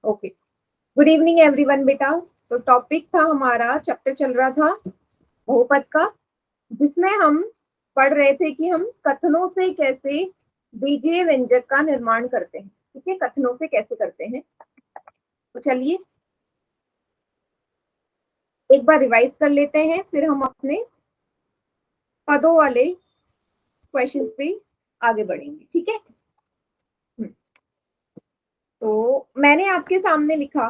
Okay, good evening everyone बेटा। तो topic था हमारा, चैप्टर चल रहा था बहुपद का, जिसमें हम पढ़ रहे थे कि हम कथनों से कैसे बीजीय व्यंजक का निर्माण करते हैं। ठीक है, कथनों से कैसे करते हैं। तो चलिए एक बार रिवाइज कर लेते हैं, फिर हम अपने पदों वाले क्वेश्चंस पे आगे बढ़ेंगे। ठीक है, तो मैंने आपके सामने लिखा,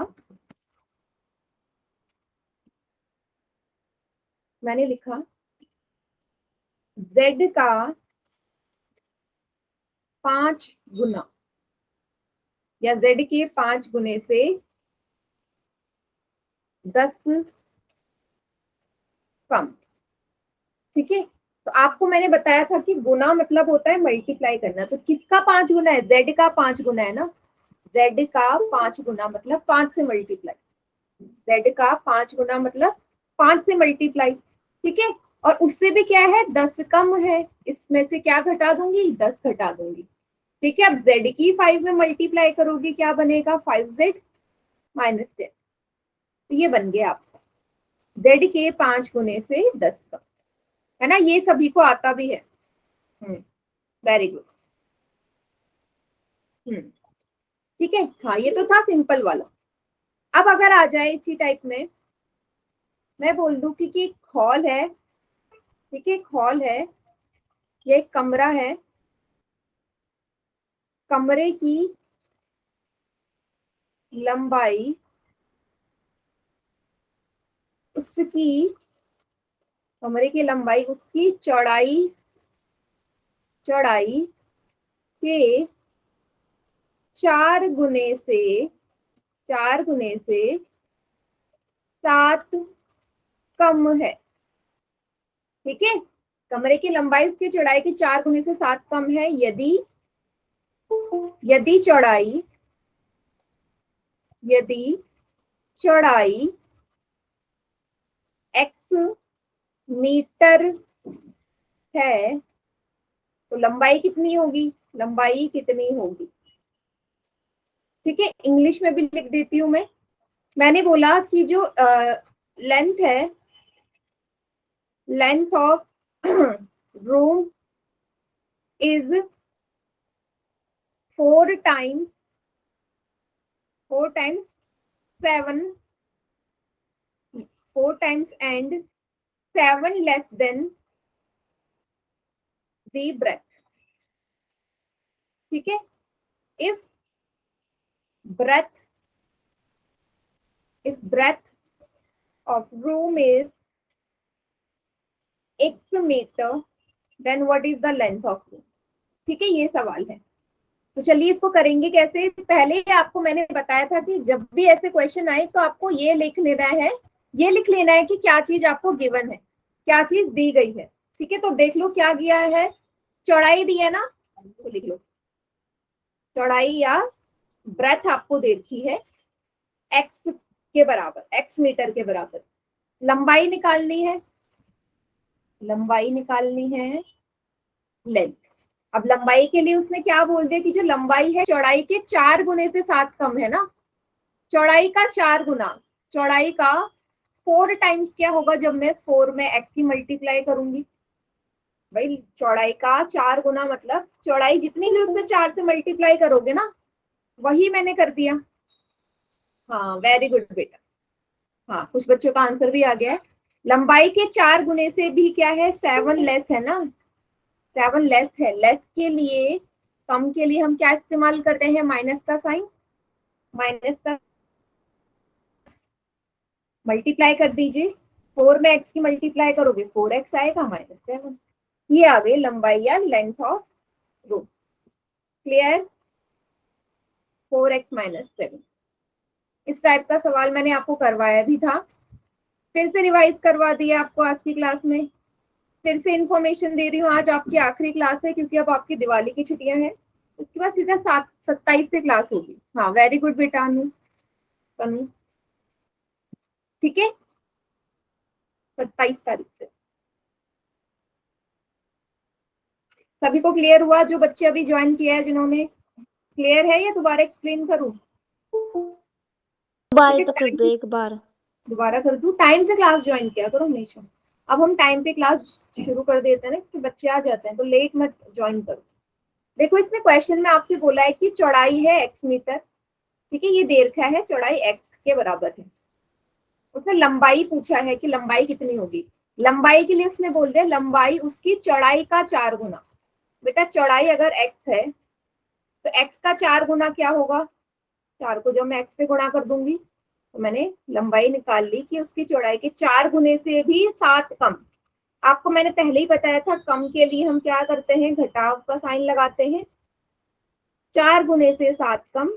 मैंने लिखा z का 5 गुना या z के 5 गुने से 10 कम। ठीक है, तो आपको मैंने बताया था कि गुना मतलब होता है मल्टीप्लाई करना। तो किसका 5 गुना है? z का 5 गुना है ना। z का 5 गुना मतलब 5 से मल्टीप्लाई। z का 5 गुना मतलब 5 से मल्टीप्लाई। ठीक है, और उससे भी क्या है, 10 कम है। इसमें से क्या घटा दूंगी? 10 घटा दूंगी। ठीक है, अब z की 5 में मल्टीप्लाई करोगी, क्या बनेगा? 5z minus 10। तो ये बन गया आपका z के 5 गुने से 10 कम, है ना। ये सभी को आता भी है। Very good. ठीक है, हाँ ये तो था सिंपल वाला। अब अगर आ जाए इसी टाइप में, मैं बोल दूं कि एक हॉल है। ठीक है, एक हॉल है, ये एक कमरा है। कमरे की लंबाई उसकी, कमरे की लंबाई उसकी चौड़ाई, चौड़ाई के 4 गुने से, 4 गुने से 7 कम है। ठीक है, कमरे की लंबाई उसकी चौड़ाई के 4 गुने से 7 कम है यदि, यदि चौड़ाई, यदि चौड़ाई x मीटर है तो लंबाई कितनी होगी? लंबाई कितनी होगी? ठीक है, इंग्लिश में भी लिख देती हूं मैं। मैंने बोला कि जो लेंथ है, length of room is 4 times, 4 times 7, 4 times and 7 less than the breadth. ठीक है, if breadth, if breadth of room is x meter, then what is the length of room? ठीक है, ये सवाल है। तो चलिए इसको करेंगे कैसे। पहले ही आपको मैंने बताया था कि जब भी ऐसे क्वेश्चन आए तो आपको ये लिख लेना है, ये लिख लेना है कि क्या चीज आपको गिवन है, क्या चीज दी गई है। ठीक है, तो देख लो क्या दिया है। चौड़ाई दी है ना, तो लिख लो चौड़ाई या ब्रेथ आपको दे रखी है x के बराबर, x मीटर के बराबर। लंबाई निकालनी है, लंबाई निकालनी है लेंथ। अब लंबाई के लिए उसने क्या बोल दिया कि जो लंबाई है चौड़ाई के 4 गुने से 7 कम है ना। चौड़ाई का 4 गुना, चौड़ाई का 4 टाइम्स क्या होगा जब मैं 4 में x की मल्टीप्लाई करूंगी? भाई चौड़ाई का 4 गुना मतलब चौड़ाई जितनी भी उससे 4 से मल्टीप्लाई करोगे ना, वही मैंने कर दिया। हाँ वेरी गुड बेटा, हाँ कुछ बच्चों का आंसर भी आ गया है। लंबाई के 4 गुने से भी क्या है, 7 लेस है ना, 7 लेस है। लेस के लिए, कम के लिए हम क्या इस्तेमाल करते हैं? माइनस का साइन, माइनस का मल्टीप्लाई कर दीजिए। 4 में x की मल्टीप्लाई करोगे 4x आएगा माइनस 7। ये आ गई लंबाई या length of room. Clear? 4x minus 7। इस टाइप का सवाल मैंने आपको करवाया भी था, फिर से रिवाइज करवा दिया आपको आज की क्लास में। फिर से इंफॉर्मेशन दे रही हूँ, आज आपकी आखिरी क्लास है क्योंकि अब आपकी दिवाली की छुट्टियां हैं। उसके बाद सीधा 27 से क्लास होगी। हाँ वेरी गुड बेटा अनु, अनु ठीक है, 27 तारीख से। सभी को क्लियर हुआ? जो बच्चे अभी ज्वाइन किया है जिन्होंने, क्लियर है या दोबारा एक्सप्लेन करूं? बाय तो कर दो एक बार। दोबारा कर दूं? टाइम से क्लास ज्वाइन किया करो हमेशा। अब हम टाइम पे क्लास शुरू कर देते हैं ना, कि बच्चे आ जाते हैं, तो लेट मत ज्वाइन करो। देखो इसमें क्वेश्चन में आपसे बोला है कि चौड़ाई है x मीटर, ठीक है, ये दे रखा है चौड़ाई x के बराबर है। उसने लंबाई पूछा है कि लंबाई कितनी होगी। लंबाई के लिए उसने बोल दिया लंबाई उसकी चौड़ाई का 4 गुना। बेटा चौड़ाई अगर x है तो x का 4 गुना क्या होगा? 4 को जब मैं x से गुणा कर दूंगी तो मैंने लंबाई निकाल ली कि उसकी चौड़ाई के 4 गुने से भी 7 कम। आपको मैंने पहले ही बताया था कम के लिए हम क्या करते हैं, घटाव का साइन लगाते हैं। 4 गुने से 7 कम,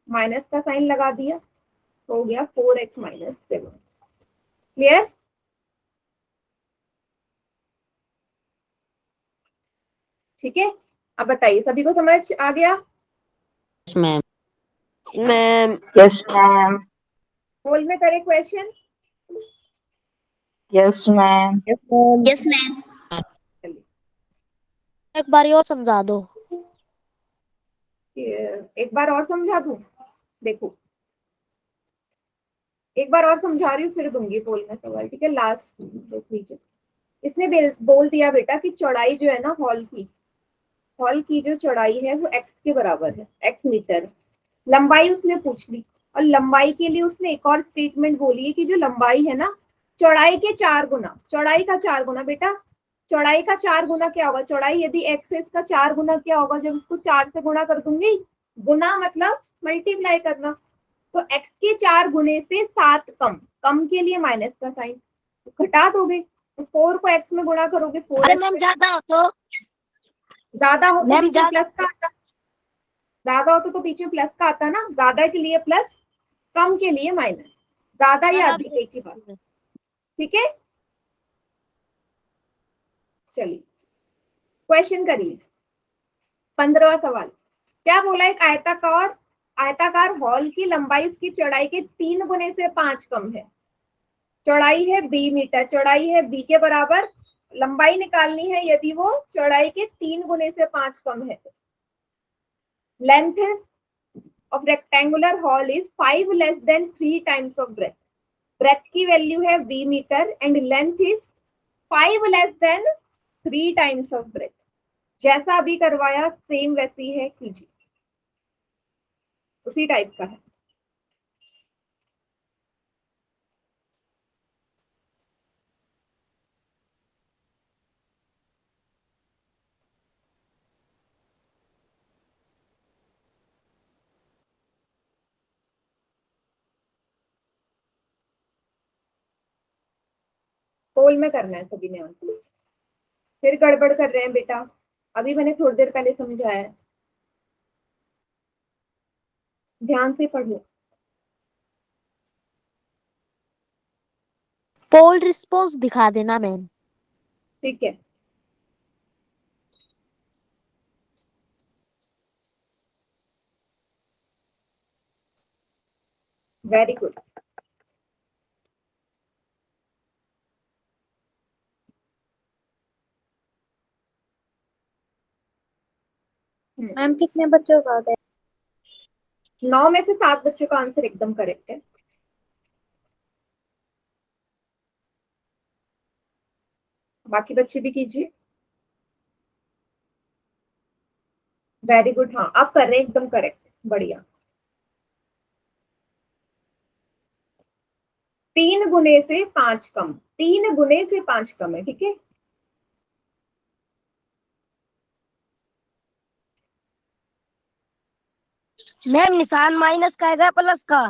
माइनस का साइन लगा दिया, हो गया 4x माइनस 7। क्लियर? ठीक है, अब बताइए सभी को समझ आ गया? Ma'am ma'am yes ma'am whole में करे question? Yes ma'am yes ma'am. चलिए एक बार और समझा दो। एक बार और समझा दूं। देखो एक बार और समझा रही हूँ फिर दूंगी पोल में सवाल, ठीक है? लास्ट देख लीजिए। इसने बोल दिया बेटा कि चौड़ाई जो है ना हॉल की जो चौड़ाई है वो x के बराबर है, x मीटर। लंबाई उसने पूछ ली, और लंबाई के लिए उसने एक और स्टेटमेंट बोली है कि जो लंबाई है ना चौड़ाई के 4 गुना, चौड़ाई का 4 गुना। बेटा चौड़ाई का 4 गुना क्या होगा? चौड़ाई यदि x है, इसका 4 गुना क्या होगा? जब इसको 4 से गुणा कर दूंगी, गुना मतलब मल्टीप्लाई करना, तो x के 4 गुने से 7 कम, कम के लिए माइनस का साइन, तो घटा दोगे, तो 4 को x में गुणा करोगे, 4 मैम ज्यादा हो तो ज्यादा हो तो मैम बीच में प्लस का आता, ज्यादा हो तो बीच में प्लस का आता ना, ज्यादा के लिए प्लस, कम के लिए माइनस, ज्यादा या अधिक एक ही बात, ठीक है? चलिए क्वेश्चन करिए। 15वां सवाल क्या बोला? एक आयताकार हॉल की लंबाई उसकी चौड़ाई के 3 गुने से 5 कम है। चौड़ाई है b मीटर, चौड़ाई है b के बराबर, लंबाई निकालनी है यदि वो चौड़ाई के 3 गुने से 5 कम है। Length of rectangular hall is 5 less than 3 times of breadth. Breadth की वैल्यू है b metre and length is 5 less than 3 times of breadth। जैसा अभी करवाया सेम वैसी है कीजिए, उसी टाइप का है। पोल में करना है सभी ने आंसर, फिर गड़बड़ कर रहे हैं बेटा। अभी मैंने थोड़ी देर पहले समझाया है, ध्यान से पढ़ो। पोल रिस्पॉन्स दिखा देना मैम। ठीक है, वेरी गुड। मैम कितने बच्चों का आता है? 9 में से 7 बच्चों का आंसर एकदम करेक्ट है। बाकी बच्चे भी कीजिए। वेरी गुड, हाँ आप कर रहे हैं एकदम करेक्ट, बढ़िया। 3 गुने से 5 कम, 3 गुने से 5 कम है, ठीक है? मैम निशान माइनस का है प्लस का?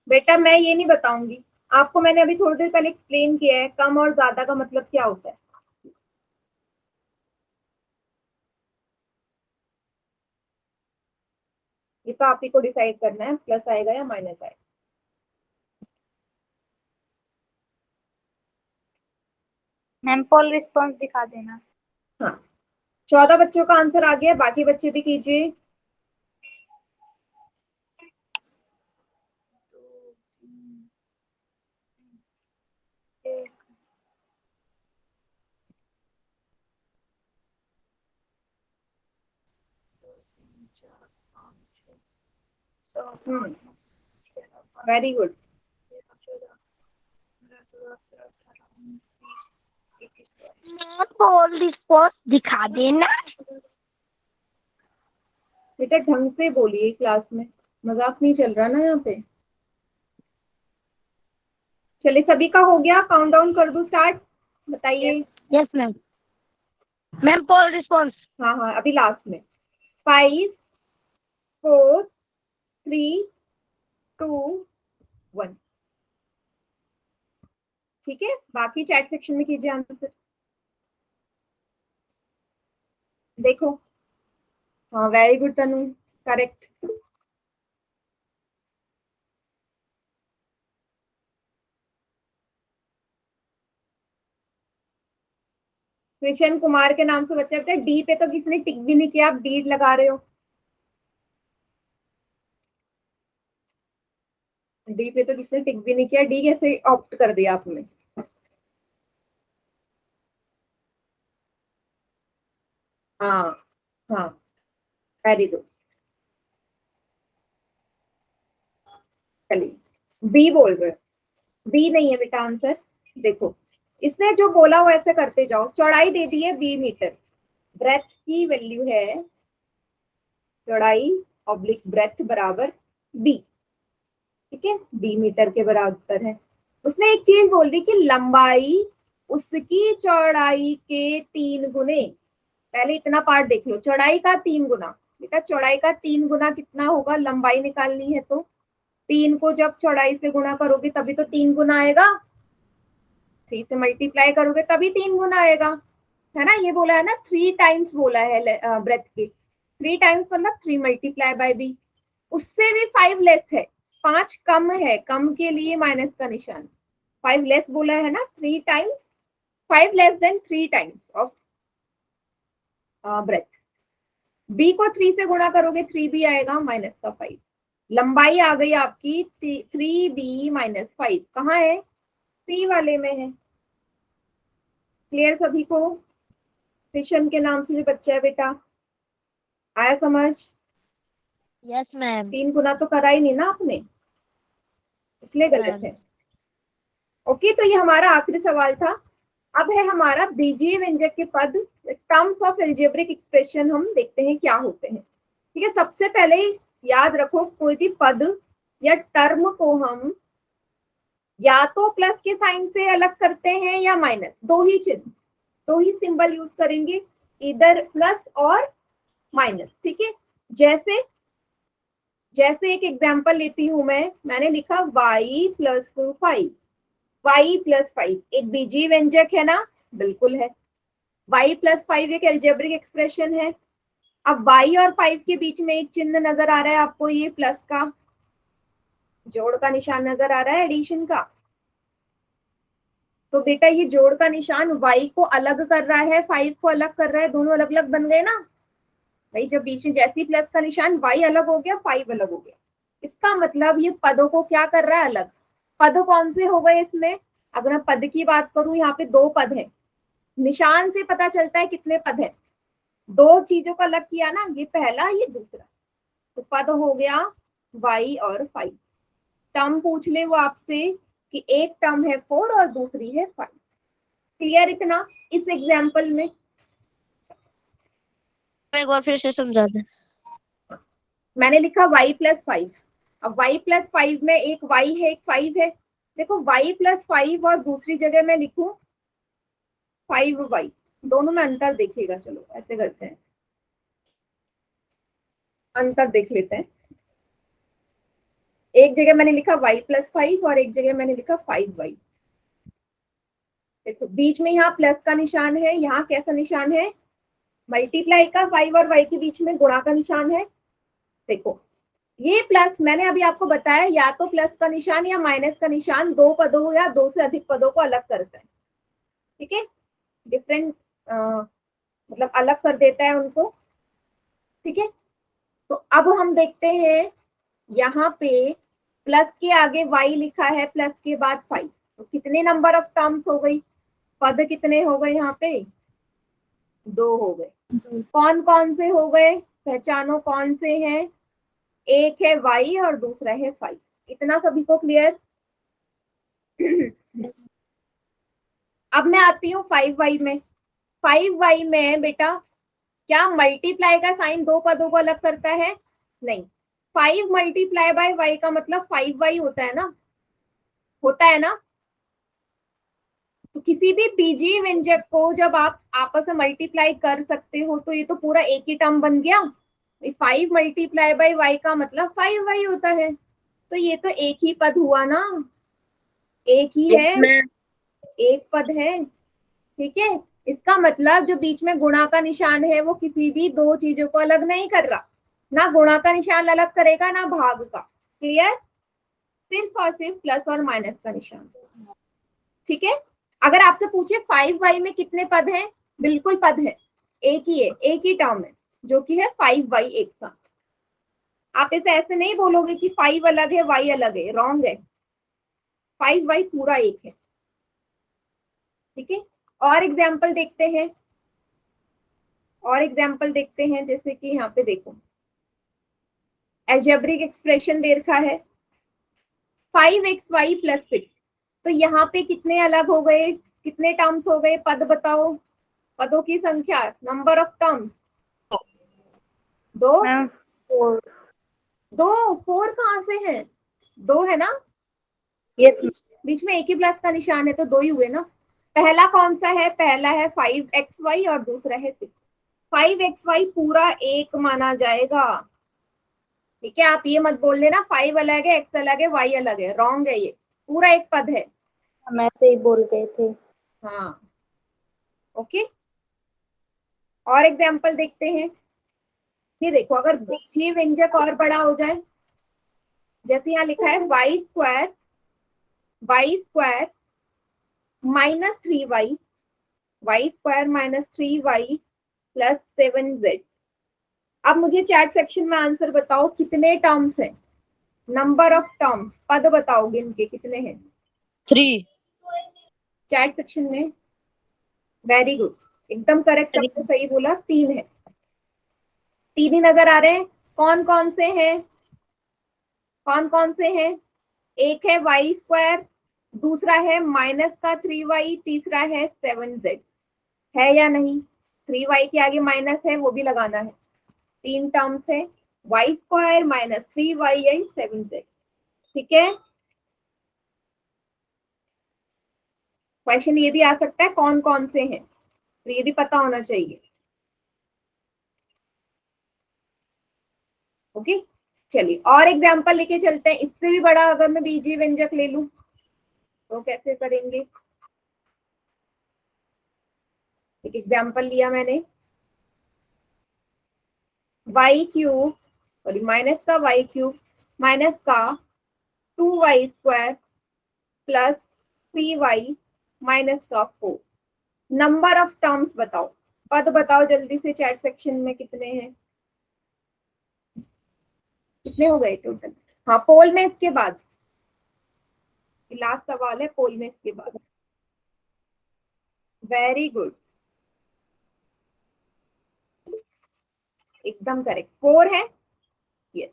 बेटा मैं ये नहीं बताऊंगी आपको, मैंने अभी थोड़ी देर पहले एक्सप्लेन किया है कम और ज्यादा का मतलब क्या होता है। ये तो आप ही को डिसाइड करना है, प्लस आएगा या माइनस आएगा। मैम पोल रिस्पॉन्स दिखा देना। हाँ 14 बच्चों का आंसर आ गया, बाकी बच्चे भी कीजिए। Very good. मैम पोल रिस्पॉन्स दिखा देना। बेटा ढंग से बोलिए क्लास में, मजाक नहीं चल रहा ना यहाँ पे। चलिए सभी का हो गया, काउंट डाउन कर दूं स्टार्ट, बताइए। Yes ma'am. मैम पोल रिस्पॉन्स। हाँ हाँ अभी लास्ट में। 5 4 3 2 1। ठीक है, बाकी चैट सेक्शन में कीजिए आंसर। देखो, हाँ वेरी गुड तनु, करेक्ट। कृष्ण कुमार के नाम से बच्चा बेटा, डी पे तो किसी ने टिक भी नहीं किया, आप डी लगा रहे हो। डी पे तो किसी ने टिक भी नहीं किया, डी कैसे ऑप्ट कर दिया आपने? हाँ हाँ वेरी गुड। चलिए बी बोल रहे, बी नहीं है बेटा आंसर। देखो इसने जो बोला वो ऐसे करते जाओ, चौड़ाई दे दी है 20 मीटर, ब्रेथ की वैल्यू है, चौड़ाई ऑब्लिक ब्रेथ बराबर बी, ठीक है, बी मीटर के बराबर है। उसने एक चीज बोल दी कि लंबाई उसकी चौड़ाई के 3 गुने। पहले इतना पार्ट देख लो, चौड़ाई का 3 गुना। बेटा चौड़ाई का 3 गुना कितना होगा, लंबाई निकालनी है तो 3 को जब चौड़ाई से गुणा करोगे तभी तो 3 गुना आएगा, 3 से मल्टीप्लाई करोगे तभी 3 गुना आएगा, है ना। ये बोला है ना 3 टाइम्स बोला है ब्रेथ के, 3 टाइम्स मतलब 3 मल्टीप्लाई बाय बी। उससे भी 5 लेस है, 5 कम है, कम के लिए माइनस का निशान। 5 लेस बोला है ना, 3 times, 5 less than 3 times of breadth. B को 3 से गुणा करोगे 3 भी आएगा माइनस का 5। लंबाई आ गई आपकी 3b माइनस 5, कहाँ है, सी वाले में है। क्लियर सभी को? कृष्ण के नाम से जो बच्चा है बेटा, आया समझ? Yes ma'am. 3 गुना तो करा ही नहीं ना आपने, इसलिए गलत है। ओके, तो ये हमारा आखिरी सवाल था। अब है हमारा बीजीय व्यंजक के पद, टर्म्स ऑफ एल्जेब्रिक एक्सप्रेशन, हम देखते हैं क्या होते हैं। ठीक है, सबसे पहले याद रखो कोई भी पद या टर्म को हम या तो प्लस के साइन से अलग करते हैं या माइनस, दो ही चिन्ह, दो ही सिंबल यूज करेंगे, इधर प्लस और माइनस। ठीक है, जैसे जैसे एक एग्जांपल लेती हूं मैंने लिखा y प्लस 5, y प्लस 5 एक बीजीय व्यंजक है ना, बिल्कुल है। y प्लस 5 एक एल्जेब्रिक एक्सप्रेशन है। अब y और 5 के बीच में एक चिन्ह नजर आ रहा है आपको, ये प्लस का जोड़ का निशान नजर आ रहा है, एडिशन का। तो बेटा ये जोड़ का निशान y को अलग कर रहा है, 5 को अलग कर रहा है, दोनों अलग अलग बन गए ना भाई। जब बीच में जैसे ही प्लस का निशान, y अलग हो गया, 5 अलग हो गया, इसका मतलब ये पदों को क्या कर रहा है, अलग। पद कौन से हो गए इसमें, अगर मैं पद की बात करूं, यहाँ पे 2 पद है, निशान से पता चलता है कितने पद है, 2 चीजों को अलग किया ना, ये पहला ये दूसरा, तो पद हो गया y और 5। टर्म पूछ ले वो आपसे कि एक टर्म है 4 और दूसरी है 5। क्लियर इतना इस एग्जाम्पल में? एक बार फिर से समझा दे। मैंने लिखा y प्लस 5, अब y प्लस 5 में एक y है एक 5 है। देखो y प्लस 5 और दूसरी जगह मैं लिखूं 5y, दोनों में अंतर देखिएगा। चलो ऐसे करते हैं, अंतर देख लेते हैं। एक जगह मैंने लिखा y प्लस 5 और एक जगह मैंने लिखा 5y। देखो बीच में यहाँ प्लस का निशान है, यहाँ कैसा निशान है, मल्टीप्लाई का, 5 और y के बीच में गुणा का निशान है। देखो ये प्लस, मैंने अभी आपको बताया या तो प्लस का निशान या माइनस का निशान 2 पदों या 2 से अधिक पदों को अलग करता है। ठीक है, डिफरेंट मतलब अलग कर देता है उनको। ठीक है, तो अब हम देखते हैं यहाँ पे प्लस के आगे y लिखा है, प्लस के बाद 5, तो कितने नंबर ऑफ टर्म्स हो गई, पद कितने हो गए यहाँ पे, 2 हो गए। कौन कौन से हो गए, पहचानो कौन से हैं, एक है y और दूसरा है 5। इतना सभी को क्लियर? अब मैं आती हूँ 5y में। 5y में बेटा क्या मल्टीप्लाई का साइन दो पदों को अलग करता है? नहीं। 5 मल्टीप्लाई बाय y का मतलब 5y होता है ना, होता है ना। तो किसी भी बीजीय व्यंजक को जब आप आपस में मल्टीप्लाई कर सकते हो तो ये तो पूरा एक ही टर्म बन गया। 5 मल्टीप्लाई बाय y का मतलब 5y होता है, तो ये तो एक ही पद हुआ ना, एक ही है, एक पद है। ठीक है, इसका मतलब जो बीच में गुणा का निशान है वो किसी भी दो चीजों को अलग नहीं कर रहा, ना गुणा का निशान अलग करेगा ना भाग का। क्लियर? सिर्फ और सिर्फ प्लस और माइनस का निशान। ठीक है, अगर आपसे पूछे 5y में कितने पद हैं, बिल्कुल पद है, एक ही है, एक ही टर्म है जो कि है 5y एक साथ। आप इसे ऐसे नहीं बोलोगे कि 5 अलग है y अलग है, रॉन्ग है। 5y पूरा एक है। ठीक है, और एग्जाम्पल देखते हैं, और एग्जाम्पल देखते हैं। जैसे कि यहाँ पे देखो एल्जेब्रिक एक्सप्रेशन दे रखा है 5xy प्लस 6। तो यहाँ पे कितने अलग हो गए, कितने टर्म्स हो गए, पद बताओ, पदों की संख्या, नंबर ऑफ टर्म्स। दो। मैम 4। दो, 4 कहाँ से है? दो है ना, यस बीच में एक ही प्लस का निशान है तो दो ही हुए ना। पहला कौन सा है? पहला है 5xy और दूसरा है 6। 5xy पूरा एक माना जाएगा। ठीक है, आप ये मत बोल लेना 5 अलग है, x अलग है, y अलग है, रॉन्ग है, ये पूरा एक पद है। हम ऐसे ही बोल गए थे। हाँ, ओके। और एग्जाम्पल देखते हैं। ये देखो, अगर बीजीय व्यंजक और बड़ा हो जाए, जैसे यहाँ लिखा है y square minus 3y, y² minus 3y plus 7z। अब मुझे चैट सेक्शन में आंसर बताओ कितने टर्म्स हैं, नंबर ऑफ टर्म्स, पद बताओगे इनके कितने हैं 3। चैट सेक्शन में। वेरी गुड, एकदम करेक्ट, सबको सही बोला, 3 है। 3 ही नजर आ रहे हैं। कौन कौन से हैं, कौन कौन से हैं? एक है y², दूसरा है माइनस का 3y, तीसरा है 7z। है या नहीं? 3y के आगे माइनस है, वो भी लगाना है। 3 टर्म्स है, y² minus 3y and 7z। ठीक है, क्वेश्चन ये भी आ सकता है कौन कौन से हैं, तो ये भी पता होना चाहिए। ओके, चलिए और एग्जांपल लेके चलते हैं। इससे भी बड़ा अगर मैं बीजीय व्यंजक ले लूं तो कैसे करेंगे? एक एग्जांपल लिया मैंने, y³ सॉरी माइनस का y³ माइनस का 2y² प्लस 3y माइनस का 4। नंबर ऑफ टर्म्स बताओ, पद बताओ जल्दी से चैट सेक्शन में कितने हैं, कितने हो गए टोटल? हाँ, पोल में इसके बाद, लास्ट सवाल है पोल में इसके बाद। वेरी गुड, एकदम करेक्ट, 4 है। यस,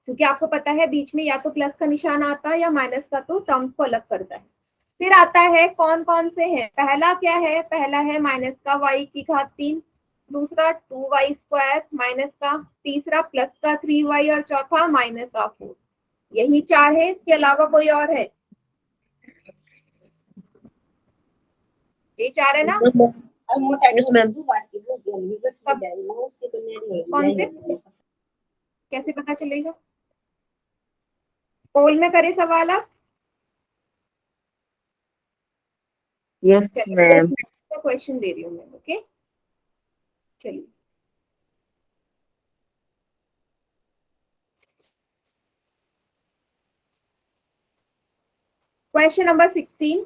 क्योंकि आपको पता है बीच में या तो प्लस का निशान आता है या माइनस का, तो टर्म्स को अलग करता है। फिर आता है कौन कौन से हैं। पहला क्या है? पहला है माइनस का y3, दूसरा 2y² माइनस का, तीसरा प्लस का 3y और चौथा माइनस का 4। यही 4 है, इसके अलावा कोई और है? ये 4 है ना? Yes ma'am. कौन से, कैसे पता चलेगा? पोल में करे सवाल आप। Yes ma'am. क्वेश्चन दे रही हूँ मैं, ओके। चलिए, क्वेश्चन नंबर 16,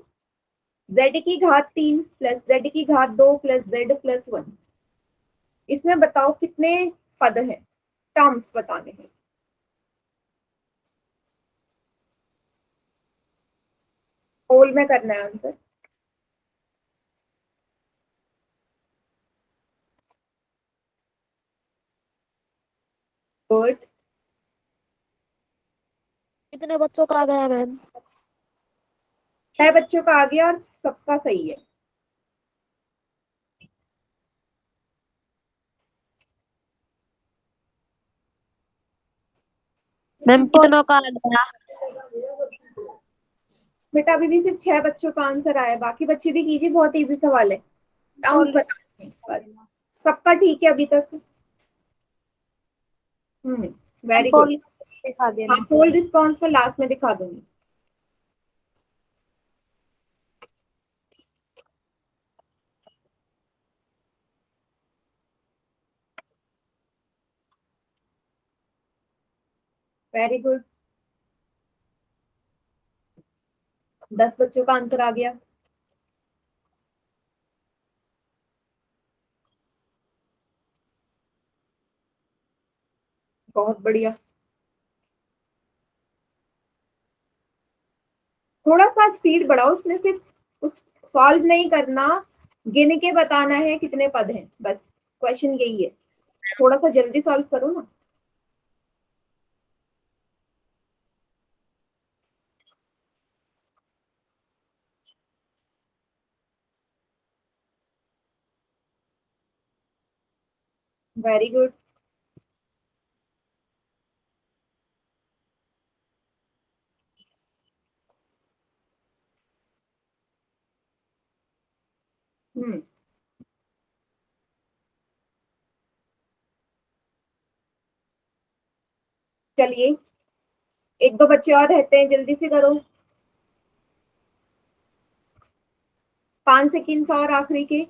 z की घात 3 प्लस z की घात 2 प्लस z प्लस 1। इसमें बताओ कितने पद हैं, टर्म्स बताने हैं। होल में करना है आंसर। गुड, कितने बच्चों का आ गया मैम? 6 बच्चों का आ गया और सबका सही है। मैम कितनों का आ गया? बेटा अभी भी सिर्फ 6 बच्चों का आंसर आया, बाकी बच्चे भी कीजिए, बहुत इजी सवाल है। टर्म्स Poll बताने हैं बस। सबका ठीक है अभी तक? Very good. poll दिखा हाँ, देना। पोल रिस्पॉन्स में लास्ट में दिखा दूंगी। Very good. 10 बच्चों का आंसर आ गया। बहुत बढ़िया। थोड़ा सा स्पीड बढ़ाओ, उसमें सिर्फ उस सॉल्व नहीं करना, गिन के बताना है कितने पद हैं, बस क्वेश्चन यही है। थोड़ा सा जल्दी सॉल्व करो ना। Very good. हम्म चलिए, एक दो बच्चे और रहते हैं, जल्दी से करो। 5 सेकेंड्स और आखिरी के।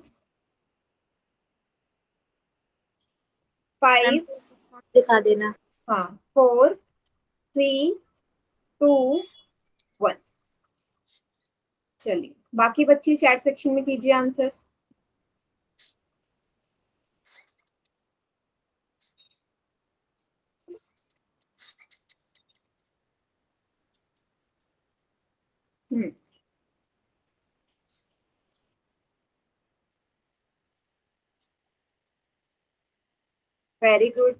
मैम 5। दिखा देना। हाँ, 4, 3, 2, 1। चलिए, बाकी बच्चे चैट सेक्शन में कीजिए आंसर। हम्म वेरी गुड।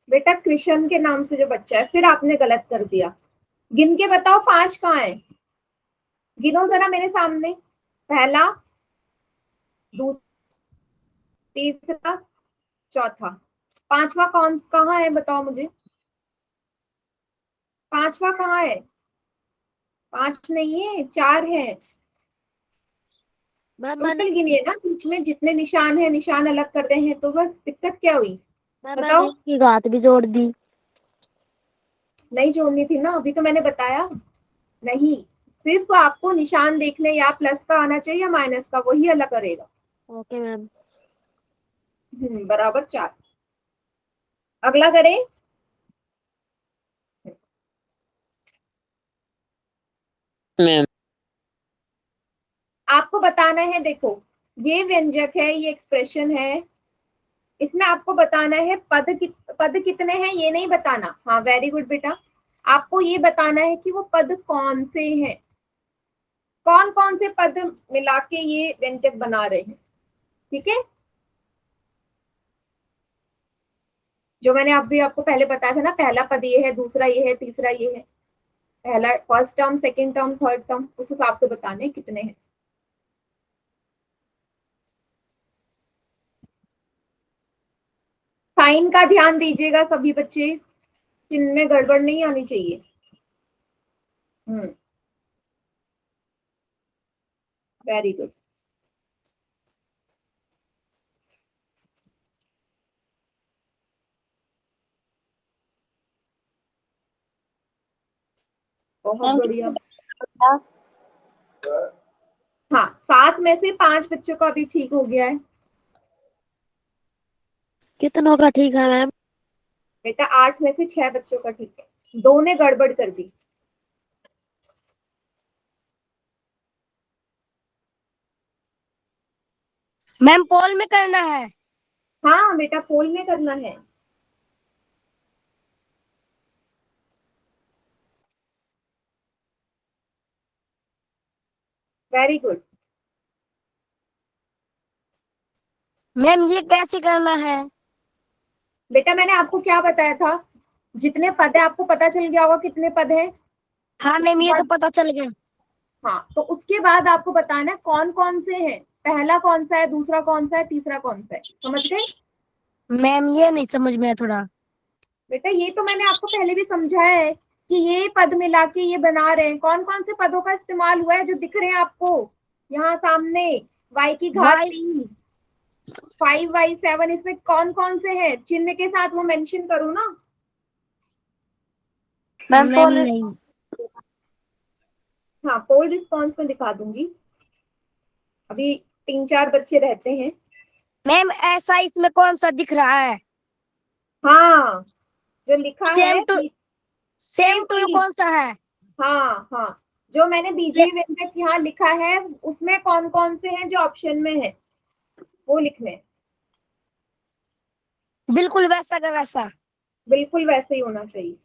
बेटा कृष्ण के नाम से जो बच्चा है, फिर आपने गलत कर दिया। गिन के बताओ 5 कहाँ है? गिनो जरा मेरे सामने। पहला, दूसरा, तीसरा, चौथा। पांचवा कौन कहाँ है बताओ मुझे? पांचवा कहाँ है? 5 नहीं है, 4 है। मैम मैंने टोटल गिनिए ना, बीच में जितने निशान है निशान अलग कर रहे हैं, तो बस दिक्कत क्या हुई? मैम मैंने बताओ। इसकी घात भी जोड़ दी। नहीं जोड़नी थी ना, अभी तो मैंने बताया। नहीं, सिर्फ आपको निशान देखने, या प्लस का आना चाहिए या माइनस का, वही अलग करेगा। Okay ma'am. बराबर 4। अगला करें। मैम आपको बताना है, देखो ये व्यंजक है, ये एक्सप्रेशन है, इसमें आपको बताना है पद कितने हैं, ये नहीं बताना। हाँ वेरी गुड बेटा। आपको ये बताना है कि वो पद कौन से हैं, कौन कौन से पद मिला के ये व्यंजक बना रहे हैं। ठीक है, जो मैंने अभी आपको पहले बताया था ना, पहला पद ये है, दूसरा ये है, तीसरा ये है। पहला first term, second term, third term, उस हिसाब से बताने कितने हैं। साइन का ध्यान दीजिएगा सभी बच्चे, चिन्ह में गड़बड़ नहीं आनी चाहिए। Very good. बहुत मैम बढ़िया। कितना? हाँ, 7 में से 5 बच्चों का भी ठीक हो गया है। कितनों का ठीक है मैम? बेटा 8 में से 6 बच्चों का ठीक है, 2 ने गड़बड़ कर दी। मैम पोल में करना है। हाँ बेटा, पोल में करना है। Very good. मैम ये कैसे करना है? बेटा मैंने आपको क्या बताया था? जितने पद है आपको पता चल गया होगा कितने पद है। हाँ मैम, ये तो पता चल गया। हाँ, तो उसके बाद आपको बताना है कौन कौन से हैं, पहला कौन सा है, दूसरा कौन सा है, तीसरा कौन सा है। समझ गए मैम ये नहीं समझ में आया थोड़ा। बेटा? ये तो मैंने आपको पहले भी समझाया है कि ये पद मिला के ये बना रहे हैं। कौन कौन से पदों का इस्तेमाल हुआ है जो दिख रहे हैं आपको यहाँ सामने? y की घात वाई 3, 5y7, इसमें कौन कौन से हैं? चिन्ह के साथ वो मेंशन करो ना। मैम मैम पोल नहीं। हाँ, पोल रिस्पॉन्स में दिखा दूंगी। अभी 3-4 बच्चे रहते हैं। मैम ऐसा इसमें कौन सा दिख रहा है? हाँ, जो लिखा है same to same same to to you you. कौन सा है? हाँ हाँ, जो मैंने से, बीजेपी व्यंजक यहाँ लिखा है उसमें कौन कौन से हैं जो ऑप्शन में है वो लिखने हैं। बिल्कुल वैसा का वैसा। बिल्कुल वैसे ही होना चाहिए।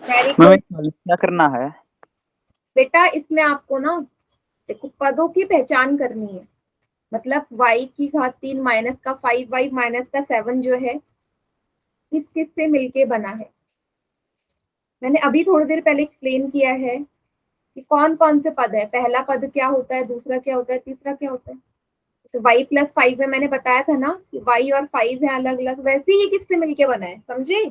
वेरी मैम गुड क्या करना है? बेटा। इसमें आपको ना देखो पदों की पहचान करनी है। मतलब y की घात 3 माइनस का 5y माइनस का 7 जो है किस किस से मिलके बना है। मैंने अभी थोड़ी देर पहले एक्सप्लेन किया है कि कौन कौन से पद है, पहला पद क्या होता है, दूसरा क्या होता है, तीसरा क्या होता है। जैसे y+5 में मैंने बताया था ना कि y और 5 है अलग अलग, वैसे ही किससे मिलके बना है, समझे?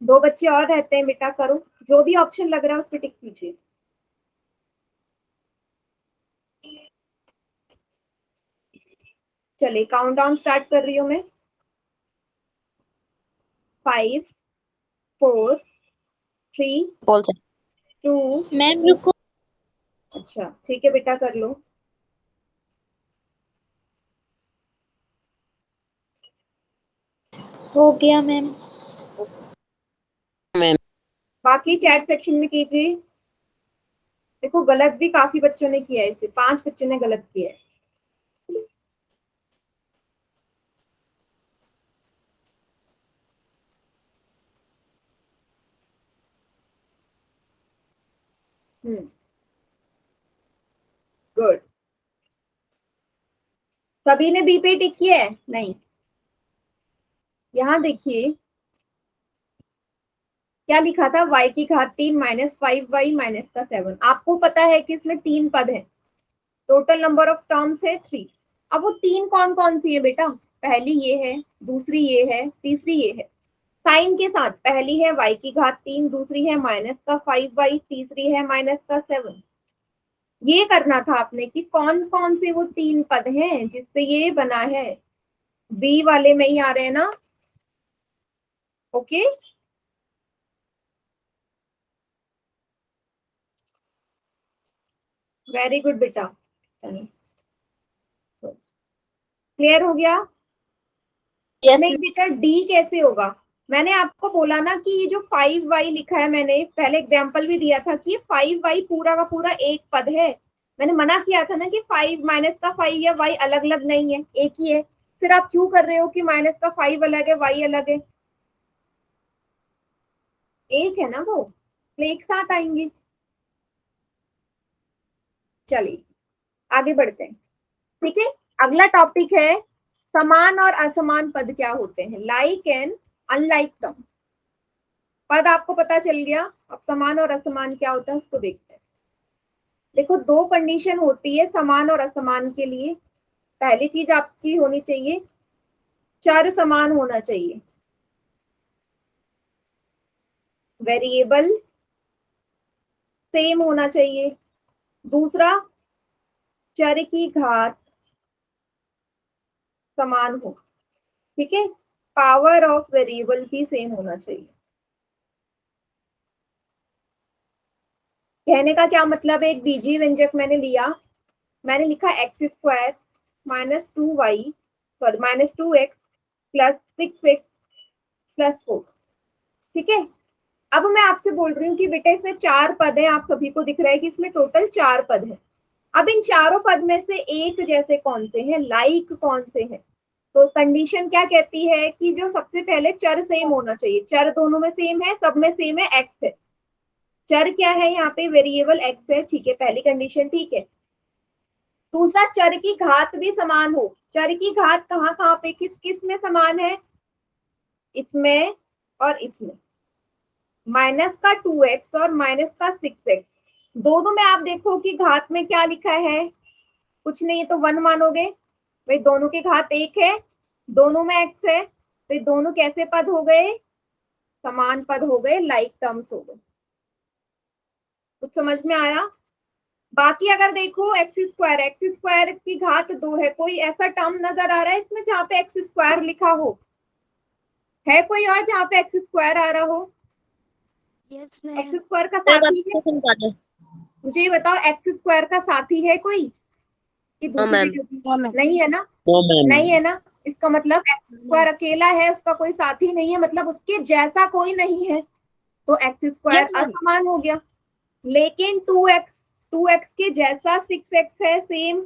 दो बच्चे और रहते हैं बेटा, करो जो भी ऑप्शन लग रहा है उस पर टिक कीजिए। चलिए काउंटडाउन स्टार्ट कर रही हूँ मैं। 5, 4, 3, बोल सकते 2। मैम रुको। अच्छा ठीक है बेटा, कर लो। हो गया मैम। मैम। बाकी चैट सेक्शन में कीजिए। देखो गलत भी काफी बच्चों ने किया है, इसे 5 बच्चों ने गलत किया है। गुड। सभी ने बी पे टिक किया है? नहीं, यहाँ देखिए क्या लिखा था, y की घात 3 माइनस 5y माइनस का 7। आपको पता है कि इसमें 3 पद हैं, टोटल नंबर ऑफ टर्म्स है 3। अब वो 3 कौन कौन सी है बेटा? पहली ये है, दूसरी ये है, तीसरी ये है। साइन के साथ, पहली है y की घात 3, दूसरी है माइनस का 5y, तीसरी है माइनस का 7। ये करना था आपने कि कौन कौन से वो 3 पद हैं जिससे ये बना है। बी वाले में ही आ रहे हैं ना? ओके, वेरी गुड बेटा। क्लियर हो गया? यस नहीं बेटा, डी कैसे होगा? मैंने आपको बोला ना कि ये जो 5y लिखा है, मैंने पहले एग्जांपल भी दिया था कि 5y पूरा का पूरा एक पद है। मैंने मना किया था ना कि 5 माइनस का 5 या y अलग अलग नहीं है, एक ही है। फिर आप क्यों कर रहे हो कि माइनस का 5 अलग है y अलग है? एक है ना वो, तो एक साथ आएंगे। चलिए आगे बढ़ते हैं। ठीक है, अगला टॉपिक है समान और असमान पद क्या होते हैं, लाइक एंड अनलाइक टर्म। पद आपको पता चल गया, अब समान और असमान क्या होता है उसको देखते हैं। देखो दो कंडीशन होती है समान और असमान के लिए। पहली चीज आपकी होनी चाहिए, चर समान होना चाहिए, वेरिएबल सेम होना चाहिए। दूसरा, चर की घात समान हो। ठीक है, पावर ऑफ वेरिएबल भी सेम होना चाहिए। कहने का क्या मतलब है, एक बीजीय व्यंजक मैंने लिया, मैंने लिखा x square minus 2y sorry minus 2x plus 6x plus 4। ठीक है, अब मैं आपसे बोल रही हूँ कि बेटा इसमें 4 पद हैं, आप सभी को दिख रहा है कि इसमें टोटल 4 पद हैं। अब इन चारों पद में से एक जैसे कौन से हैं, लाइक कौन से हैं? तो कंडीशन क्या कहती है कि जो सबसे पहले चर सेम होना चाहिए, चर दोनों में सेम है, सब में सेम है, एक्स है। चर क्या है यहाँ पे, वेरिएबल एक्स है। ठीक है, पहली कंडीशन ठीक है। दूसरा, चर की घात भी समान हो। चर की घात कहाँ कहाँ पे, किस किस में समान है, इसमें और इसमें। माइनस का 2x और माइनस का 6x, दोनों में आप देखो कि घात में क्या लिखा है, कुछ नहीं है तो 1 मानोगे भाई, दोनों की घात 1 है, दोनों में x है, तो ये दोनों कैसे पद हो गए, समान पद हो गए, लाइक टर्म्स हो गए। कुछ समझ में आया? बाकी अगर देखो एक्स स्क्वायर की घात 2 है, कोई ऐसा टर्म नजर आ रहा है इसमें जहाँ पे एक्स स्क्वायर लिखा हो, है कोई और जहाँ पे एक्स स्क्वायर आ रहा हो? एक्स स्क्वायर का साथी है, मुझे ये बताओ, एक्स स्क्वायर का साथी है कोई कि दूसरी जगह? नहीं है ना, नहीं है ना, इसका मतलब एक्स स्क्वायर अकेला है, उसका कोई साथी नहीं है, मतलब उसके जैसा कोई नहीं है, तो एक्स स्क्वायर असमान हो गया। लेकिन 2x के जैसा 6x है, सेम।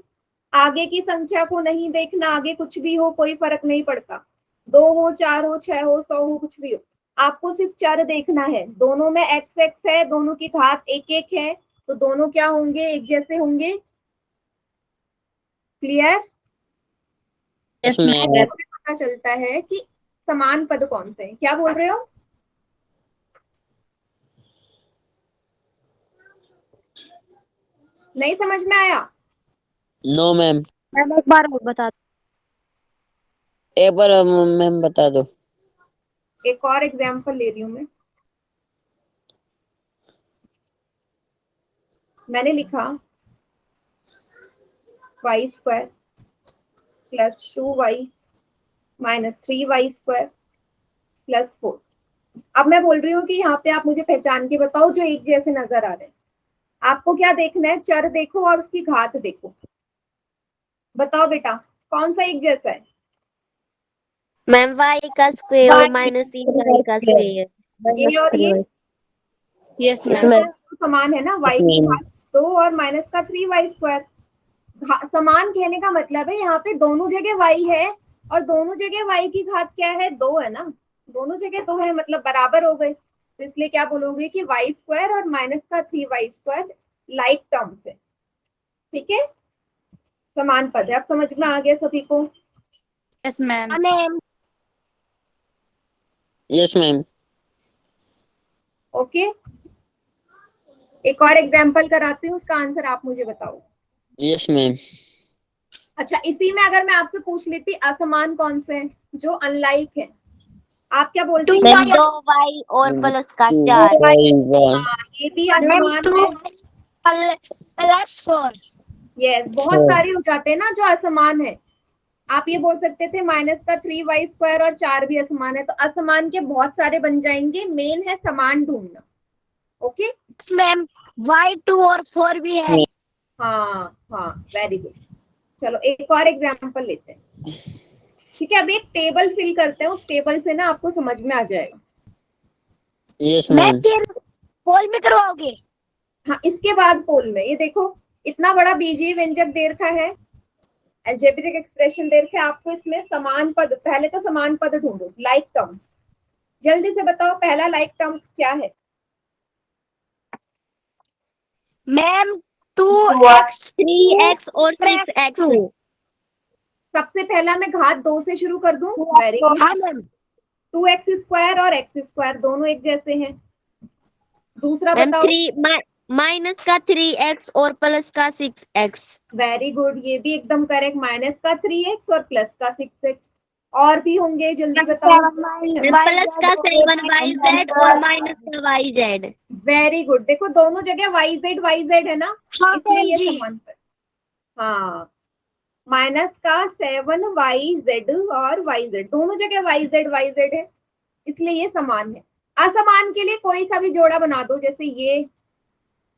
आगे की संख्या को नहीं देखना, आगे कुछ भी हो कोई फर्क नहीं पड़ता, 2 हो 4 हो 6 हो 100 हो कुछ भी हो, आपको सिर्फ चर देखना है। दोनों में x है, दोनों की घात 1 है, तो दोनों क्या होंगे, एक जैसे होंगे। क्लियर? पता चलता है कि समान पद कौन से हैं। क्या बोल रहे हो? नहीं समझ में आया? नो मैम, मैम एक बार और बता एक बार मैम बता दो। एक और एग्जांपल ले रही हूं मैं। मैंने लिखा y square plus 2y minus 3y square plus 4। अब मैं बोल रही हूँ कि यहाँ पे आप मुझे पहचान के बताओ जो एक जैसे नजर आ रहे हैं। आपको क्या देखना है, चर देखो और उसकी घात देखो। बताओ बेटा कौन सा एक जैसा है? मैम y का स्क्वायर माइनस 3y का स्क्वायर। ये और ये यस मैम। तो समान है ना, y की घात 2 और माइनस का 3y स्क्वायर। समान कहने का मतलब है यहाँ पे दोनों जगह y है और दोनों जगह y की घात क्या है, 2 है ना, दोनों जगह 2 है, मतलब बराबर हो गए। तो इसलिए क्या बोलोगे कि y स्क्वायर और माइनस का 3y स्क्वायर लाइक टर्म्स है। ठीक है, समान पद है। अब समझ में आ गया सभी को? Yes ma'am. Ma'am yes ma'am. Okay, एक और एग्जाम्पल कराती हूँ, उसका आंसर आप मुझे बताओ। Yes ma'am. अच्छा, इसी में अगर मैं आपसे पूछ लेती असमान कौन से हैं जो अनलाइक है, आप क्या बोलते हैं? मैम 2y और प्लस का 4। ये भी असमान है। प्लस 4। यस, बहुत सारे हो जाते हैं ना जो असमान है। आप ये बोल सकते थे माइनस का 3y स्क्वायर और 4 भी असमान है, तो असमान के बहुत सारे बन जाएंगे, मेन है समान ढूंढना। ओके मैम y 2 और 4 भी है। हाँ हाँ, वेरी गुड। चलो एक और एग्जाम्पल लेते हैं। ठीक है, अभी एक टेबल फिल करते हैं, उस टेबल से ना आपको समझ में आ जाएगा। Yes ma'am ma'am. पोल में करवाओगे? हाँ, इसके बाद पोल में। ये देखो इतना बड़ा बीजीय व्यंजक दे रखा है, अलजेब्रिक एक्सप्रेशन दे रखा है, आपको इसमें समान पद, पहले तो समान पद ढूंढो, लाइक टर्म्स। जल्दी से बताओ पहला लाइक टर्म क्या है? मैम 2x 3x और 6x। सबसे पहला मैं घात 2 से शुरू कर दूं। Very good. हाँ मैम। 2x स्क्वायर और x स्क्वायर दोनों एक जैसे हैं। दूसरा मैम बताओ। 3 माइनस का 3x और प्लस का 6x। वेरी गुड, ये भी एकदम करेक्ट, माइनस का 3x और प्लस का 6x। और भी होंगे, जल्दी बताओ। प्लस का 7yz और माइनस का yz। वेरी गुड, देखो दोनों जगह yz है ना, हाँ इसलिए ये जी। समान है। हाँ, माइनस का 7yz और yz, दोनों जगह yz है, इसलिए ये समान है। असमान के लिए कोई सा भी जोड़ा बना दो, जैसे ये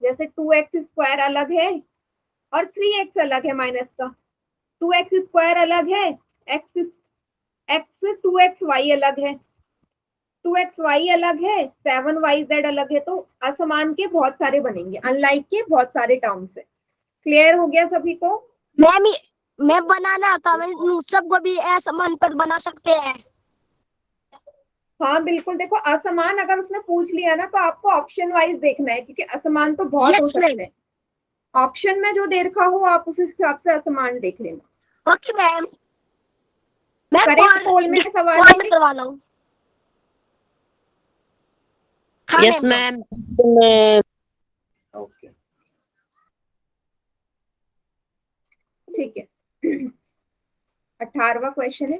जैसे 2x² अलग है और 3x अलग है माइनस का। 2x² अलग है, x 2xy अलग है, 2xy अलग है, 7yz अलग है। तो असमान के बहुत सारे बनेंगे, अनलाइक के बहुत सारे टर्म्स है। क्लियर हो गया सभी को? मैम मैं बनाना था, मैं सबको भी असमान पद बना सकते हैं। हाँ बिल्कुल, देखो असमान अगर उसने पूछ लिया ना तो आपको ऑप्शन वाइज देखना है, क्योंकि असमान तो बहुत हो सकते हैं। ऑप्शन में जो दे रखा हो आप उस हिसाब से असमान देख लेना। ओके मैम, मैं करें पोल में सवाल? कॉल करवा लो। हाँ यस मैम। मैम। ओके ठीक है। 18वां क्वेश्चन है,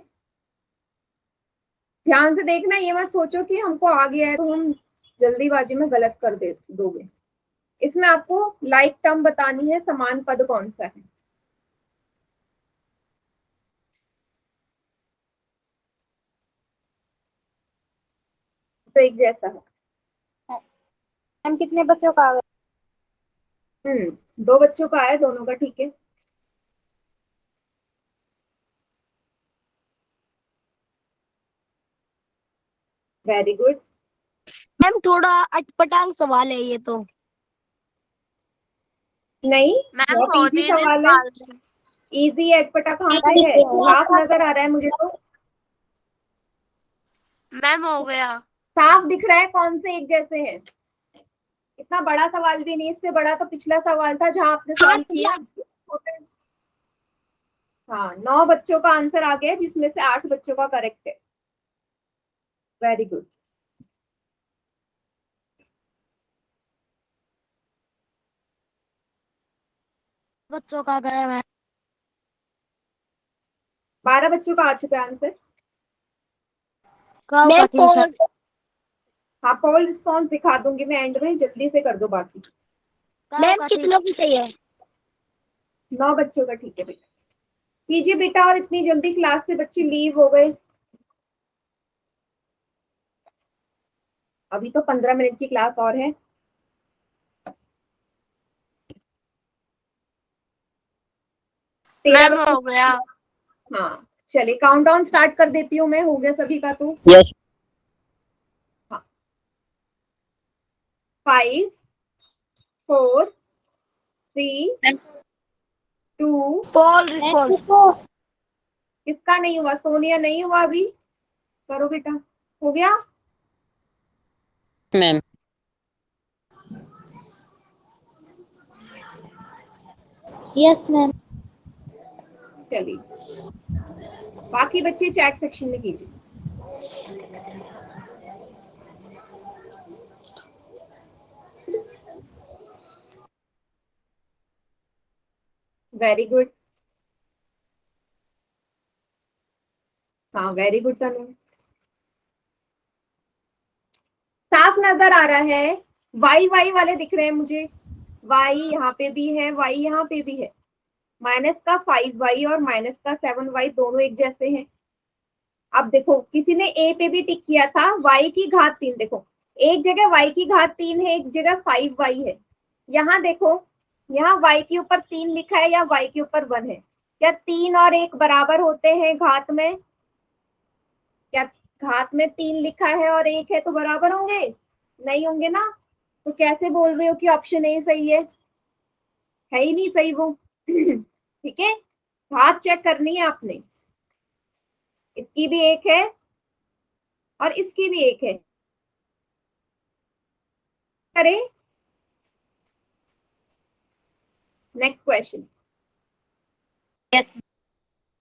ध्यान से देखना, ये मत सोचो कि हमको आ गया है तो हम जल्दीबाजी में गलत कर दे दोगे। इसमें आपको लाइक टर्म बतानी है, समान पद कौन सा है। तो एक जैसा है। मैम कितने बच्चों का आ गया? 2 बच्चों का है, दोनों का ठीक है। Very good. मैम थोड़ा अटपटांग सवाल है ये तो। नहीं, मैम बहुत बहुत इजी इजी सवाल है। सवाल है। इजी है, अटपटा कहाँ पे है? साफ नजर आ रहा है मुझे तो। मैम हो गया। साफ दिख रहा है कौन से एक जैसे हैं। इतना बड़ा सवाल भी नहीं, इससे बड़ा तो पिछला सवाल था जहां आपने सॉल्व किया। छोटे। हाँ, 9 बच्चों का आंसर आ गया जिसमें से 8 बच्चों का करेक्ट है। Very good. बच्चों का गया मैम। 12 बच्चों का आ चुका है आंसर। मैम पोल। हाँ, पोल रिस्पॉन्स दिखा दूंगी मैं एंड में, जल्दी से कर दो बाकी। मैम कितनों की चाहिए? 9 बच्चों का ठीक है बेटा, कीजिए बेटा। और इतनी जल्दी क्लास से बच्चे लीव हो गए। अभी तो 15 मिनट की क्लास और है। मैम 13 हो गया। हाँ चलिए, काउंटडाउन स्टार्ट कर देती हूँ मैं। हो गया सभी का तो? यस। हाँ, 5 4 3 2। पोल रिस्पॉन्स। किसका नहीं हुआ? सोनिया नहीं हुआ अभी? करो बेटा। हो गया? मैम। Yes ma'am. चलिए, बाकी बच्चे चैट सेक्शन में कीजिए। Very good. हाँ वेरी गुड तनु। साफ नजर आ रहा है। वाई वाई वाले दिख रहे हैं मुझे। वाई यहाँ पे भी है, वाई यहाँ पे भी है। माइनस का 5y और माइनस का 7y दोनों एक जैसे हैं। अब देखो, किसी ने ए पे भी टिक किया था, y की घात 3। देखो, एक जगह y की घात 3 है, एक जगह 5y है। यहाँ देखो, यहाँ y के ऊपर 3 लिखा है या y के ऊपर 1 है। क्या 3 और 1 बराबर होते हैं घात में? क्या घात में 3 लिखा है और 1 है तो बराबर होंगे? नहीं होंगे ना। तो कैसे बोल रहे हो कि ऑप्शन ए सही है ही नहीं सही वो। ठीक है, घात चेक करनी है आपने। इसकी भी 1 है और इसकी भी 1 है। करें नेक्स्ट क्वेश्चन। यस।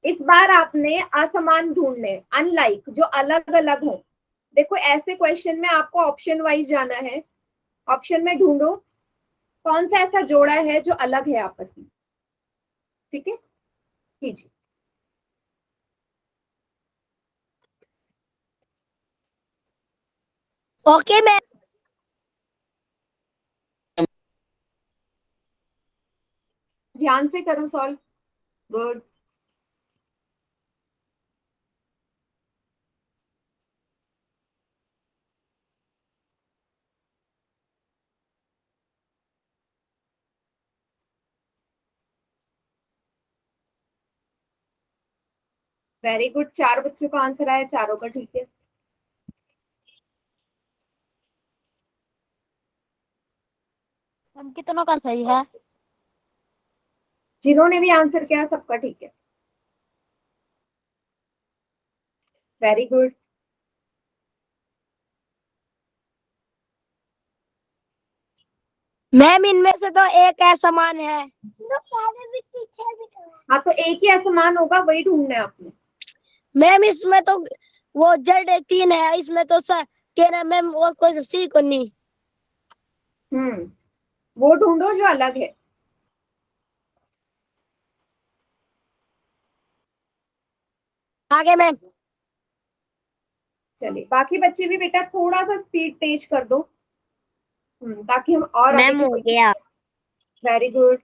इस बार आपने असमान ढूंढने, अनलाइक जो अलग अलग हो। देखो, ऐसे क्वेश्चन में आपको ऑप्शन वाइज जाना है। ऑप्शन में ढूंढो कौन सा ऐसा जोड़ा है जो अलग है आपस में। ठीक है, कीजिए। Okay ma'am. ध्यान से करो सॉल्व। गुड। वेरी गुड, 4 बच्चों का आंसर आया, चारों का ठीक है। हम कितनों का सही है? जिन्होंने भी आंसर किया सबका ठीक है। Very good. मैम इनमें से तो एक ऐसा मान है। हाँ तो एक ही असमान होगा, वही ढूंढना है आपने। मैम इसमें तो वो जड़ 3 है, इसमें तो कह रहा मैम और कोई सी को नहीं। वो ढूंढो जो अलग है। आगे मैम। चलिए बाकी बच्चे भी बेटा थोड़ा सा स्पीड तेज कर दो, ताकि हम और आगे मैम हो गया। Very good.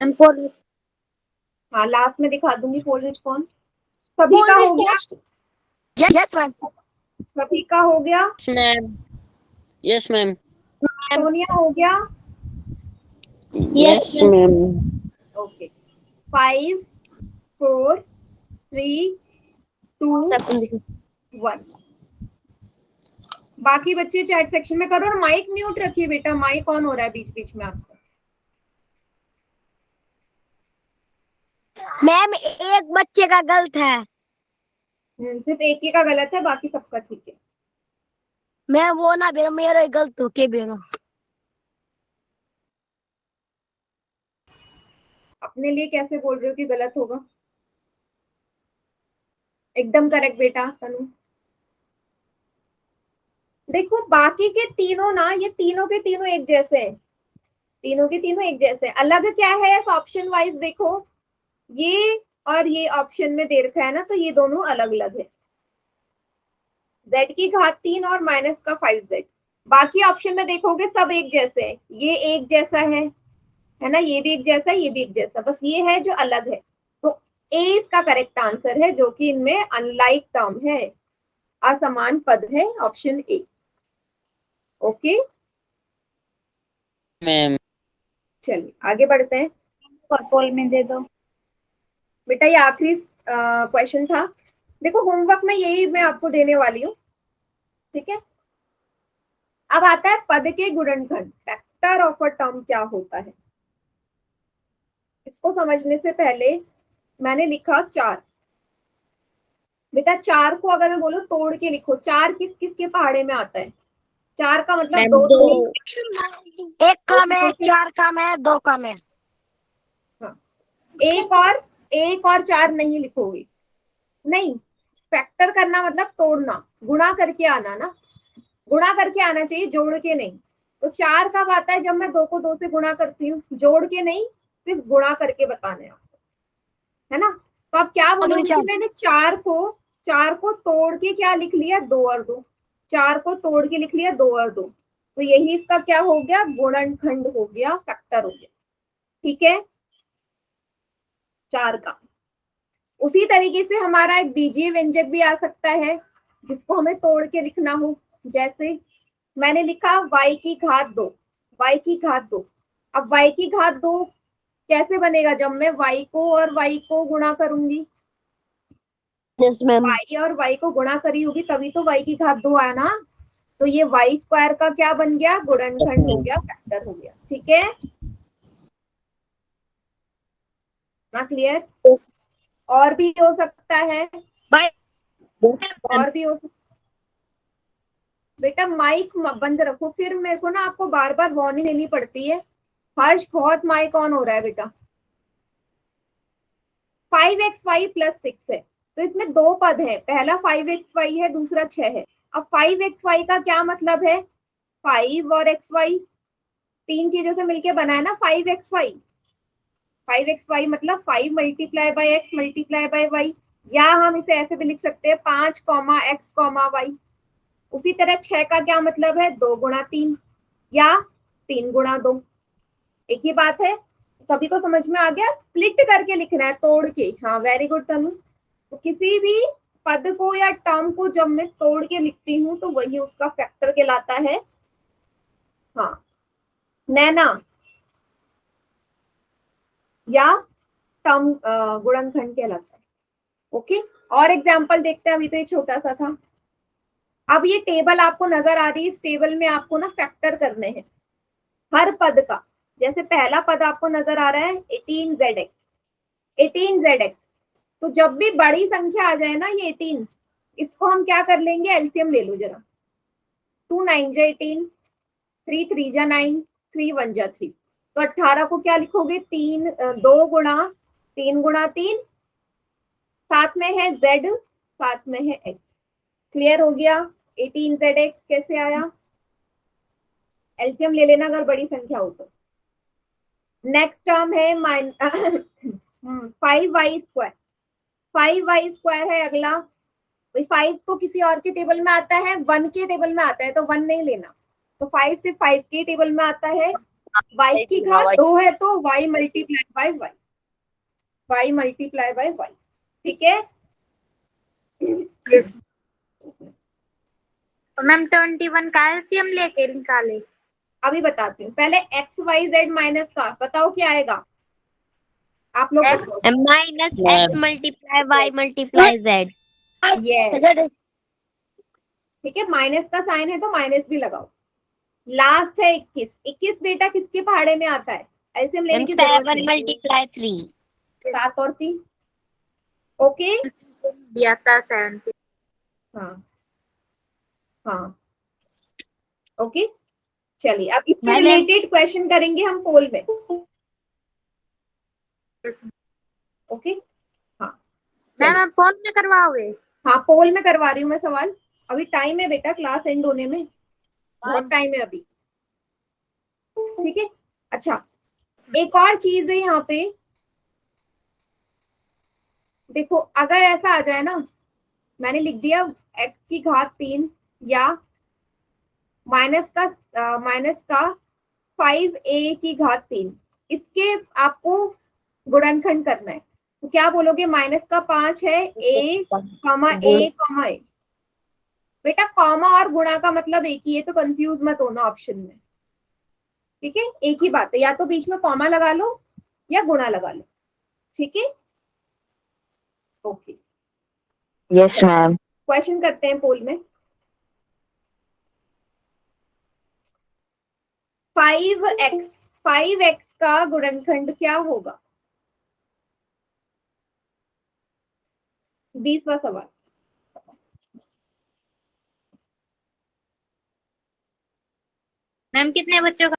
मैम पोल हाँ लास्ट में दिखा दूंगी फुल रिस्पॉन्स। सभी का हो गया? Yes ma'am. सभी का हो गया? Yes ma'am. Yes ma'am. Sonia हो गया? Yes ma'am. ओके, 5 4 3 2 1। बाकी बच्चे चैट सेक्शन में करो, और माइक म्यूट रखिए बेटा, माइक ऑन हो रहा है बीच बीच में आपका। मैम एक बच्चे का गलत है। सिर्फ एक ही का गलत है, बाकी सबका ठीक है। मैं वो ना बेरो मेरा गलत हो के बेरो। अपने लिए कैसे बोल रहे हो कि गलत होगा? एकदम करेक्ट बेटा तनु। देखो बाकी के तीनों ना, ये तीनों के तीनों एक जैसे हैं, तीनों के तीनों एक जैसे हैं। अलग क्या है ऑप्शन वाइज देखो, ये और ये ऑप्शन में दे रखा है ना, तो ये दोनों अलग अलग है। z की घात 3 और माइनस का 5z। बाकी ऑप्शन में देखोगे सब एक जैसे हैं, ये एक जैसा है ना, ये भी एक जैसा, ये भी एक जैसा, बस ये है जो अलग है। तो ए इसका करेक्ट आंसर है, जो कि इनमें अनलाइक टर्म है, असमान पद है, ऑप्शन ए। Okay ma'am. चलिए आगे बढ़ते हैं। पोल में दे दो। बेटा ये आखिरी क्वेश्चन था। देखो होमवर्क में यही मैं आपको देने वाली हूँ, ठीक है। अब आता है पद के गुणनखंड, फैक्टर ऑफ अ टर्म क्या होता है। इसको समझने से पहले मैंने लिखा 4। बेटा 4 को अगर मैं बोलूं तोड़ के लिखो, 4 किस किस के पहाड़े में आता है? 4 का मतलब मैम 2 दो। एक काम है, 4 काम है, 2 काम है। हाँ, एक और 4 नहीं लिखोगे, नहीं। फैक्टर करना मतलब तोड़ना, गुणा करके आना ना, गुणा करके आना चाहिए, जोड़ के नहीं। तो 4 कब आता है? जब मैं 2 को 2 से गुणा करती हूँ, जोड़ के नहीं, सिर्फ गुणा करके बताना है आपको, है ना। तो आप क्या बोलोगे कि मैंने 4 को तोड़ के क्या लिख लिया, 2 और 2। 4 को तोड़ के लिख लिया 2 और 2, तो यही इसका क्या हो गया, गुणनखंड हो गया, फैक्टर हो गया, ठीक है। 4 का उसी तरीके से हमारा एक बीजीय व्यंजक भी आ सकता है, जिसको हमें तोड़ के लिखना हो। जैसे मैंने लिखा y की घात 2, y की घात 2। अब y की घात 2 कैसे बनेगा? जब मैं y को और y को गुणा करूंगी, यस मैम। y और y को गुणा करी होगी तभी तो y की घात 2 आया ना। तो ये y स्क्वायर का क्या बन गया, गुणनखंड हो गया, फैक्टर हो गया, ठीक है ना। क्लियर? और भी हो सकता है, और भी हो सकता। बेटा माइक बंद रखो, फिर मेरे को ना आपको बार बार वार्निंग लेनी पड़ती है। हर्ष बहुत माइक ऑन हो रहा है बेटा। 5xy प्लस 6 है, तो इसमें 2 पद है, पहला 5xy है, दूसरा 6 है। अब 5xy का क्या मतलब है? 5 और xy, 3 चीजों से मिलके बना है ना 5xy। 5xy मतलब 5 multiply by x multiply by y, या हम इसे ऐसे भी लिख सकते हैं 5 x y। उसी तरह 6 का क्या मतलब है, 2 गुणा 3 या 3 गुणा 2, एक ही बात है। सभी को समझ में आ गया? स्प्लिट करके लिखना है, तोड़ के। हाँ वेरी गुड तनु। तो किसी भी पद को या टर्म को जब मैं तोड़ के लिखती हूँ तो वही उसका फैक्टर कहलाता है। हाँ, नैना या टर्म गुणनखंड कहलाता है। ओके, और एग्जाम्पल देखते हैं। अभी तो ये छोटा सा था। अब ये टेबल आपको नजर आ रही है। इस टेबल में आपको ना फैक्टर करने हैं हर पद का। जैसे पहला पद आपको नजर आ रहा है 18zx, 18zx। तो जब भी बड़ी संख्या आ जाए ना ये 18, इसको हम क्या कर लेंगे, एलसीएम ले लो जरा। 2 9 जा 18, 3 3 जा 9, 3 1 जा 3। तो 18 को क्या लिखोगे, 2 गुणा 3 गुणा 3, साथ में है z, साथ में है x। क्लियर हो गया। 18zx कैसे आया, एलसीएम ले लेना अगर बड़ी संख्या हो तो। नेक्स्ट टर्म है 5y स्क्वायर, 5y स्क्वायर है अगला। 5 तो किसी और के टेबल में आता है, 1 के टेबल में आता है, तो 1 नहीं लेना। तो 5 से 5 के टेबल में आता है। y की घात 2 है तो y multiply by y, y multiply by y। ठीक है। मैम 21 का एलसीएम लेके निकाले। अभी बताती हूँ, पहले x y z माइनस का बताओ क्या आएगा आप लोग। Minus x multiply y multiply z। ये ठीक है, माइनस का साइन है तो माइनस भी लगाओ। लास्ट है 21, 21 बेटा किसके पहाड़े में आता है, ऐसे हम लेने की जरूरत 7 नहीं। मल्टीप्लाई 3। 7 और 3। ओके, दिया था 7। हाँ हाँ, ओके। चलिए अब इससे मैंने- रिलेटेड क्वेश्चन करेंगे हम पोल में। ओके, हाँ मैम आप फोन में करवाओगे? हाँ, पोल में करवा रही हूँ मैं सवाल। अभी टाइम है बेटा, क्लास एंड होने में बहुत टाइम है अभी। ठीक है। अच्छा, एक और चीज है यहाँ पे, देखो अगर ऐसा आ जाए ना, मैंने लिख दिया x की घात 3 या माइनस का 5a की घात 3, इसके आपको गुणनखंड करना है। तो क्या बोलोगे, माइनस का 5 है a, a, बेटा कॉमा और गुणा का मतलब एक ही है, तो कंफ्यूज मत होना ऑप्शन में। ठीक है, एक ही बात है, या तो बीच में कॉमा लगा लो या गुणा लगा लो। ठीक है, ओके। Yes ma'am. क्वेश्चन करते हैं पोल में। 5x का गुणनखंड क्या होगा, 20वां सवाल। मैम कितने बच्चों का?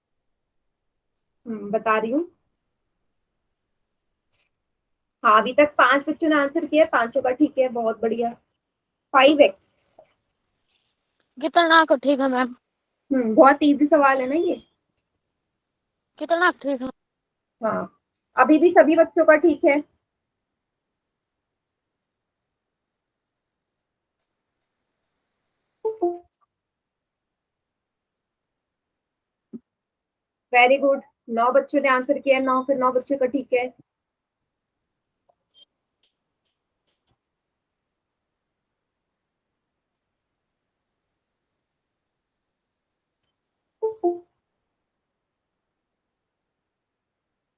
बता रही हूँ। हाँ, अभी तक 5 बच्चों ने आंसर किया, 5 का ठीक है, बहुत बढ़िया। 5x, कितना को ठीक है मैम? बहुत इजी सवाल है ना ये। कितना ठीक है? हाँ, अभी भी सभी बच्चों का ठीक है। वेरी गुड, 9 बच्चों ने आंसर किया, 9 फिर 9 बच्चों का ठीक है।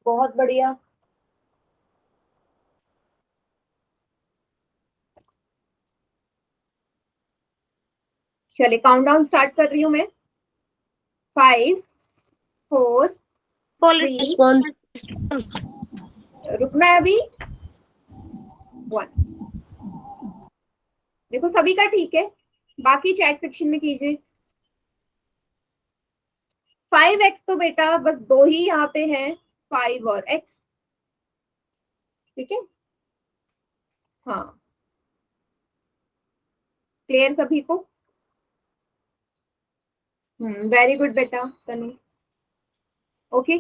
बहुत बढ़िया। चलिए काउंटडाउन स्टार्ट कर रही हूँ मैं। 5 4 पोल 3, रुकना है अभी, 1। देखो सभी का ठीक है, बाकी चैट सेक्शन में कीजिए। 5x तो बेटा बस 2 ही यहाँ पे हैं, 5 और x। ठीक है, हाँ क्लियर सभी को। वेरी गुड बेटा Tanu. Okay,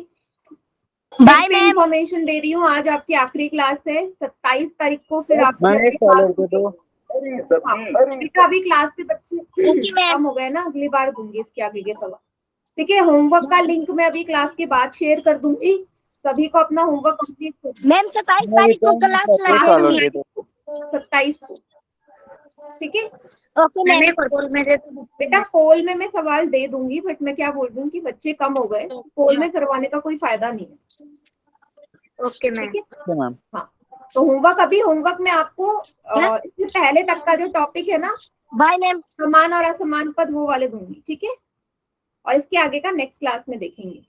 bye ma'am. Information दे रही हूँ, आज आपकी आखिरी क्लास है। 27 तारीख को फिर आपकी बेटा अभी क्लास के बच्चे कम हो गए ना, अगली बार दूंगी इसके आगे के सवाल। ठीक है, होमवर्क का लिंक मैं अभी क्लास के बाद शेयर कर दूंगी, सभी को अपना होमवर्क कंप्लीट कर। मैम 27 तारीख को क्लास लगेगी। 27 को ठीक है ओके मैम मैम। एक पोल में दे दो। बेटा, पोल में मैं सवाल दे दूंगी, बट मैं क्या बोल रही हूँ कि बच्चे कम हो गए, पोल में करवाने का कोई फायदा नहीं है। Okay ma'am. ठीक है, ओके मैम। हाँ। तो होमवर्क में आपको इससे पहले तक का जो टॉपिक है ना, बाय मैम। समान और असमान पद, वो वाले दूंगी। ठीक है, और इसके आगे का नेक्स्ट क्लास में देखेंगे।